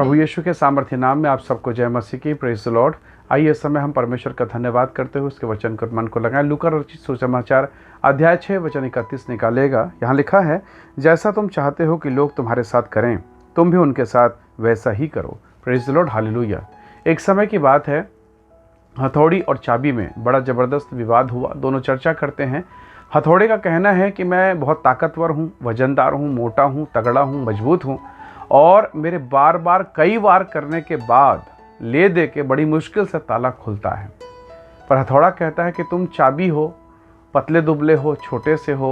प्रभु यीशु के सामर्थ्य नाम में आप सबको जय मसीह की। Praise the Lord. आइए इस समय हम परमेश्वर का धन्यवाद करते हुए उसके वचन को मन को लगाएं। लूका रचित सुसमाचार अध्याय 6 वचन 31 निकालेगा। यहाँ लिखा है, जैसा तुम चाहते हो कि लोग तुम्हारे साथ करें, तुम भी उनके साथ वैसा ही करो। Praise the Lord, hallelujah. एक समय की बात है, हथौड़ी और चाबी में बड़ा ज़बरदस्त विवाद हुआ। दोनों चर्चा करते हैं। हथौड़े का कहना है कि मैं बहुत ताकतवर हूँ, वजनदार हूँ, मोटा हूँ, तगड़ा हूँ, मजबूत हूँ, और मेरे बार बार कई बार करने के बाद ले दे के बड़ी मुश्किल से ताला खुलता है। पर हथौड़ा कहता है कि तुम चाबी हो, पतले दुबले हो, छोटे से हो,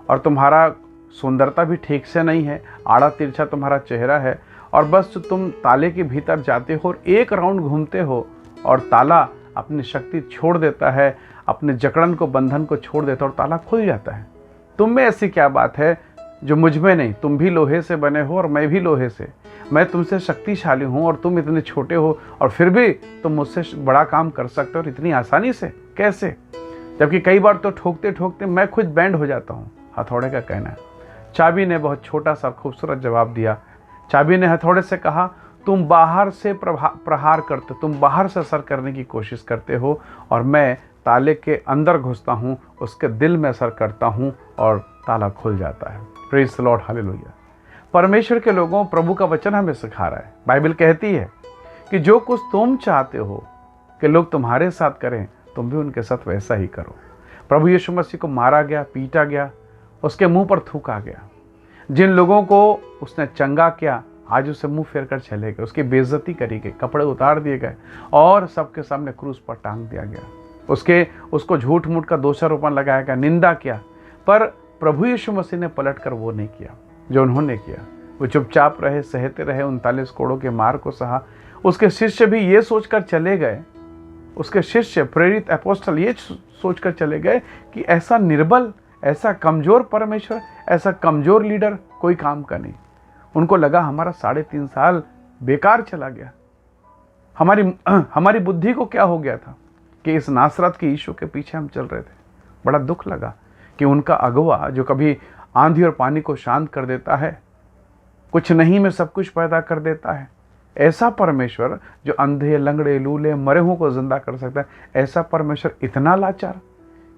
और तुम्हारा सुंदरता भी ठीक से नहीं है, आड़ा तिरछा तुम्हारा चेहरा है, और बस तुम ताले के भीतर जाते हो और एक राउंड घूमते हो और ताला अपनी शक्ति छोड़ देता है, अपने जकड़न को, बंधन को छोड़ देता है और ताला खुल जाता है। तुम में ऐसी क्या बात है जो मुझ में नहीं? तुम भी लोहे से बने हो और मैं भी लोहे से। मैं तुमसे शक्तिशाली हूँ और तुम इतने छोटे हो, और फिर भी तुम मुझसे बड़ा काम कर सकते हो, और इतनी आसानी से कैसे? जबकि कई बार तो ठोकते ठोकते मैं खुद बैंड हो जाता हूँ, हथौड़े का कहना है। चाबी ने बहुत छोटा सा खूबसूरत जवाब दिया। चाबी ने हथौड़े से कहा, तुम बाहर से प्रहार करते, तुम बाहर से असर करने की कोशिश करते हो, और मैं ताले के अंदर घुसता हूँ, उसके दिल में असर करता हूँ और ताला खुल जाता है। Praise the Lord, hallelujah. परमेश्वर के लोगों, प्रभु का वचन हमें सिखा रहा है। बाइबल कहती है कि जो कुछ तुम चाहते हो कि लोग तुम्हारे साथ करें, तुम भी उनके साथ वैसा ही करो। प्रभु यीशु मसीह को मारा गया, पीटा गया, उसके मुंह पर थूका गया। जिन लोगों को उसने चंगा किया, आज उसे मुंह फेर कर चले गए, उसकी बेइज्जती करी गई, कपड़े उतार दिए गए और सबके सामने क्रूस पर टांग दिया गया। उसको झूठ मूठ का दोषारोपण लगाया गया, निंदा किया। पर प्रभु यीशु मसीह ने पलटकर वो नहीं किया जो उन्होंने किया। वो चुपचाप रहे, सहते रहे, 39 कोड़ों के मार को सहा। उसके शिष्य भी ये सोचकर चले गए, उसके शिष्य प्रेरित अपोस्टल ये सोचकर चले गए कि ऐसा निर्बल, ऐसा कमजोर परमेश्वर, ऐसा कमजोर लीडर कोई काम का नहीं। उनको लगा हमारा 3.5 साल बेकार चला गया। हमारी बुद्धि को क्या हो गया था कि इस नासरत के यीशु के पीछे हम चल रहे थे। बड़ा दुख लगा कि उनका अगुवा, जो कभी आंधी और पानी को शांत कर देता है, कुछ नहीं में सब कुछ पैदा कर देता है, ऐसा परमेश्वर जो अंधे, लंगड़े, लूले, मरे हुओं को जिंदा कर सकता है, ऐसा परमेश्वर इतना लाचार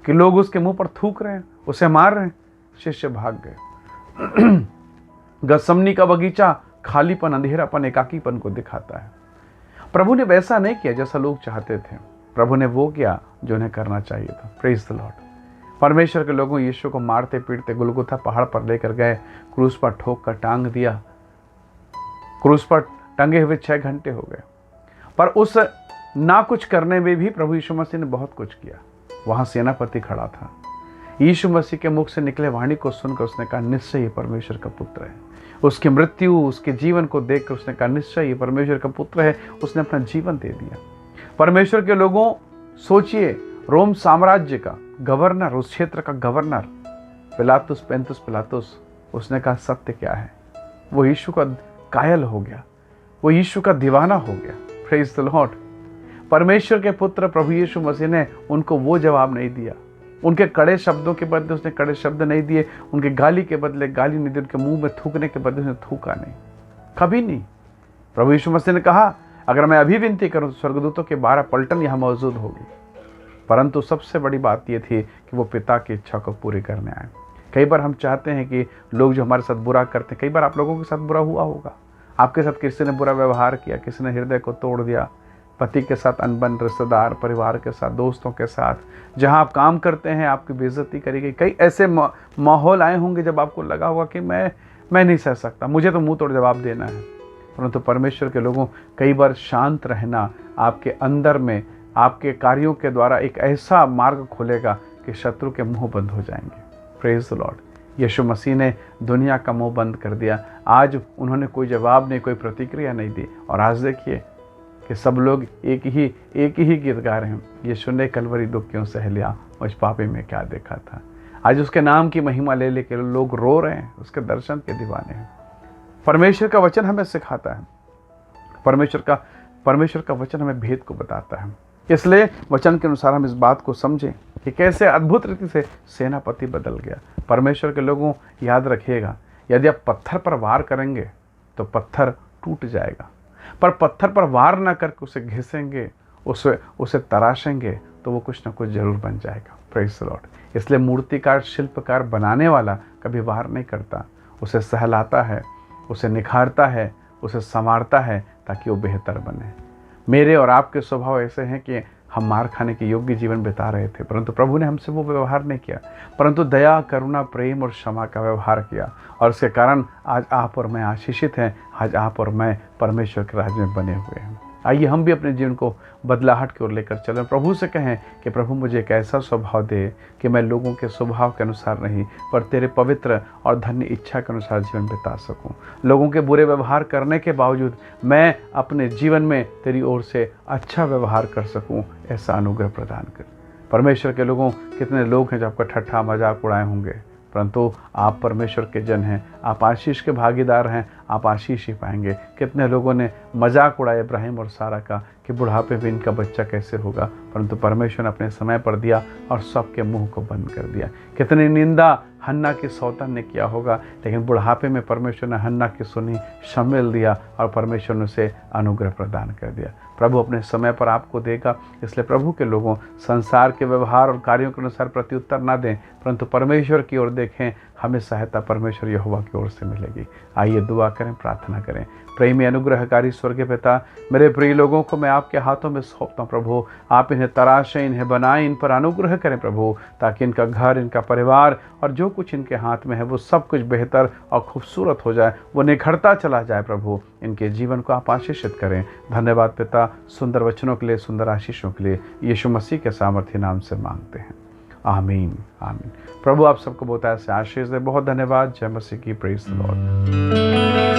कि लोग उसके मुंह पर थूक रहे हैं, उसे मार रहे हैं। शिष्य भाग गए। गसमनी का बगीचा खालीपन, अंधेरापन, एकाकीपन को दिखाता है। प्रभु ने वैसा नहीं किया जैसा लोग चाहते थे। प्रभु ने वो किया जो उन्हें करना चाहिए था। Praise the Lord. परमेश्वर के लोगों यीशु को मारते पीटते गुलगुथा पहाड़ पर लेकर गए, क्रूस पर ठोक कर टांग दिया। क्रूस पर टंगे हुए 6 घंटे हो गए, पर उस ना कुछ करने में भी प्रभु यीशु मसीह ने बहुत कुछ किया। वहां सेनापति खड़ा था। यीशु मसीह के मुख से निकले वाणी को सुनकर उसने कहा, निश्चय ये परमेश्वर का पुत्र है। उसकी मृत्यु, उसके जीवन को देखकर उसने कहा, निश्चय ये परमेश्वर का पुत्र है। उसने अपना जीवन दे दिया। परमेश्वर के लोगों, सोचिए, रोम साम्राज्य का गवर्नर, उस क्षेत्र का गवर्नर पिलातुस, पेंतुस पिलातुस, उसने कहा सत्य क्या है। वो यीशु का कायल हो गया, वो यीशु का दीवाना हो गया। Praise the Lord. परमेश्वर के पुत्र प्रभु यीशु मसीह ने उनको वो जवाब नहीं दिया। उनके कड़े शब्दों के बदले उसने कड़े शब्द नहीं दिए, उनके गाली के बदले गाली नहीं दी, उनके मुंह में थूकने के बदले उसने थूका नहीं, कभी नहीं। प्रभु यीशु मसीह ने कहा, अगर मैं अभी विनती करूं तो स्वर्गदूतों के 12 पलटन यहां मौजूद होगी। परंतु सबसे बड़ी बात यह थी कि वो पिता की इच्छा को पूरी करने आए। कई बार हम चाहते हैं कि लोग जो हमारे साथ बुरा करते हैं, कई बार आप लोगों के साथ बुरा हुआ होगा, आपके साथ किसी ने बुरा व्यवहार किया, किसी ने हृदय को तोड़ दिया, पति के साथ अनबन, रिश्तेदार, परिवार के साथ, दोस्तों के साथ, जहां आप काम करते हैं आपकी बेइज्जती करी गई। कई ऐसे माहौल आए होंगे जब आपको लगा होगा कि मैं नहीं सह सकता, मुझे तो मुंह तोड़ जवाब देना है। परंतु परमेश्वर के लोगों, कई बार शांत रहना आपके अंदर में, आपके कार्यों के द्वारा एक ऐसा मार्ग खोलेगा कि शत्रु के मुंह बंद हो जाएंगे। Praise the Lord. यीशु मसीह ने दुनिया का मुंह बंद कर दिया। आज उन्होंने कोई जवाब नहीं, कोई प्रतिक्रिया नहीं दी, और आज देखिए कि सब लोग एक ही गीत गा रहे हैं, यीशु ने कलवरी दुख क्यों सह लिया, मुझ पापी में क्या देखा था। आज उसके नाम की महिमा ले लेके लोग रो रहे हैं, उसके दर्शन के दीवाने हैं। परमेश्वर का वचन हमें सिखाता है, परमेश्वर का वचन हमें भेद को बताता है। इसलिए वचन के अनुसार हम इस बात को समझें कि कैसे अद्भुत रीति से सेनापति बदल गया। परमेश्वर के लोगों, याद रखिएगा, यदि आप पत्थर पर वार करेंगे तो पत्थर टूट जाएगा। पर पत्थर पर वार ना करके उसे घिसेंगे, उसे उसे तराशेंगे, तो वो कुछ ना कुछ जरूर बन जाएगा। Praise the Lord. इसलिए मूर्तिकार, शिल्पकार, बनाने वाला कभी वार नहीं करता, उसे सहलाता है, उसे निखारता है, उसे संवारता है ताकि वो बेहतर बने। मेरे और आपके स्वभाव ऐसे हैं कि हम मार खाने के योग्य जीवन बिता रहे थे, परंतु प्रभु ने हमसे वो व्यवहार नहीं किया, परंतु दया, करुणा, प्रेम और क्षमा का व्यवहार किया, और उसके कारण आज आप और मैं आशीषित हैं। आज आप और मैं परमेश्वर के राज्य में बने हुए हैं। आइए हम भी अपने जीवन को बदलाहट की ओर लेकर चलें। प्रभु से कहें कि प्रभु मुझे एक ऐसा स्वभाव दे कि मैं लोगों के स्वभाव के अनुसार नहीं, पर तेरे पवित्र और धन्य इच्छा के अनुसार जीवन बिता सकूं। लोगों के बुरे व्यवहार करने के बावजूद मैं अपने जीवन में तेरी ओर से अच्छा व्यवहार कर सकूं, ऐसा अनुग्रह प्रदान कर। परमेश्वर के लोगों, कितने लोग हैं जो आपका ठट्ठा मजाक उड़ाए होंगे, परंतु आप परमेश्वर के जन हैं, आप आशीष के भागीदार हैं, आप आशीष ही पाएंगे। कितने लोगों ने मजाक उड़ाया इब्राहिम और सारा का कि बुढ़ापे में इनका बच्चा कैसे होगा, परंतु परमेश्वर ने अपने समय पर दिया और सबके मुंह को बंद कर दिया। कितनी निंदा हन्ना की सौतन ने किया होगा, लेकिन बुढ़ापे में परमेश्वर ने हन्ना की सुनी, शामिल दिया और परमेश्वर ने उसे अनुग्रह प्रदान कर दिया। प्रभु अपने समय पर आपको देगा। इसलिए प्रभु के लोगों, संसार के व्यवहार और कार्यों के अनुसार प्रत्युत्तर ना दें, परंतु परमेश्वर की ओर देखें। हमें सहायता परमेश्वर यहोवा की ओर से मिलेगी। आइए दुआ करें, प्रार्थना करें। प्रेमी अनुग्रहकारी स्वर्गीय पिता, मेरे प्रिय लोगों को मैं आपके हाथों में सौंपता हूं प्रभु। आप इन्हें तराशें, इन्हें बनाएं, इन पर अनुग्रह करें प्रभु, ताकि इनका घर, इनका परिवार और जो कुछ इनके हाथ में है वो सब कुछ बेहतर और खूबसूरत हो जाए, वो निखरता चला जाए प्रभु। इनके जीवन को आप आशीषित करें। धन्यवाद पिता, सुंदर वचनों के लिए, सुंदर आशीषों के लिए यीशु मसीह के सामर्थ्य नाम से मांगते हैं। आमीन, आमीन। प्रभु आप सबको बहुत ऐसे आशीष दे। बहुत धन्यवाद। जय मसीह की। Praise the Lord.